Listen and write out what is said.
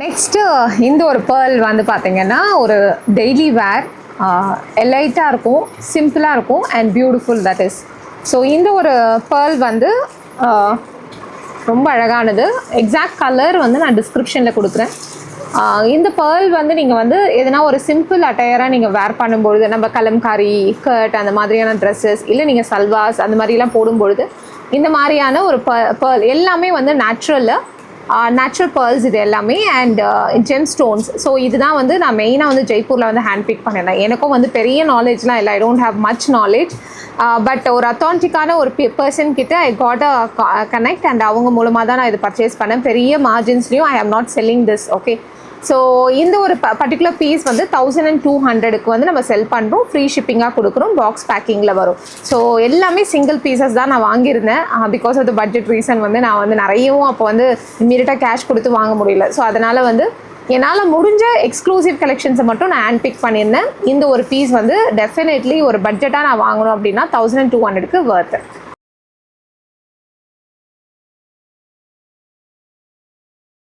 Next இந்த ஒரு pearl வந்து பார்த்தீங்கன்னா ஒரு டெய்லி வேர் எலைட்டாக இருக்கும், சிம்பிளாக இருக்கும் and beautiful that is. So இந்த ஒரு பேர்ல் வந்து ரொம்ப அழகானது. எக்ஸாக்ட் கலர் வந்து நான் டிஸ்கிரிப்ஷனில் கொடுக்குறேன். இந்த பேர்ல் வந்து நீங்கள் வந்து எதனா ஒரு சிம்பிள் அட்டையராக நீங்கள் வேர் பண்ணும்பொழுது, நம்ம கலம்காரி ஸ்கர்ட் அந்த மாதிரியான ட்ரெஸ்ஸஸ் இல்லை நீங்கள் சல்வாஸ் அந்த மாதிரிலாம் போடும்பொழுது இந்த மாதிரியான ஒரு பேர்ல் எல்லாமே வந்து நேச்சுரல் பேர்ல்ஸ் இது எல்லாமே அண்ட் ஜெம் ஸ்டோன்ஸ். ஸோ இதுதான் வந்து நான் மெயினாக வந்து ஜெய்ப்பூரில் வந்து ஹேண்ட் பிக் பண்ணியிருந்தேன். எனக்கும் வந்து பெரிய நாலேஜ்லாம் இல்லை, I don't have much knowledge. But ஒரு அத்தான்டிக்கான ஒரு பர்சன் கிட்ட I got a connect and அவங்க மூலமாக தான் நான் இது பர்ச்சேஸ் பண்ணேன். பெரிய மார்ஜின்ஸ்லையும் I am not selling this. Okay, so இந்த ஒரு பர்டிகுலர் பீஸ் வந்து 1200க்கு வந்து நம்ம செல் பண்ணுறோம். ஃப்ரீ ஷிப்பிங்காக கொடுக்குறோம், பாக்ஸ் பேக்கிங்கில் வரும். ஸோ எல்லாமே சிங்கிள் பீசஸ் தான் நான் வாங்கியிருந்தேன். Because of the budget reason வந்து நான் வந்து நிறையவும் அப்போ வந்து இம்மீடியட்டாக கேஷ் கொடுத்து வாங்க முடியல. ஸோ அதனால் வந்து என்னால் முடிஞ்ச எக்ஸ்க்ளூசிவ் கலெக்ஷன்ஸை மட்டும் நான் ஹேண்ட் பிக் பண்ணியிருந்தேன். இந்த ஒரு பீஸ் வந்து டெஃபினெட்லி ஒரு பட்ஜெட்டாக நான் வாங்கணும் அப்படின்னா 1200க்கு வர்த்து.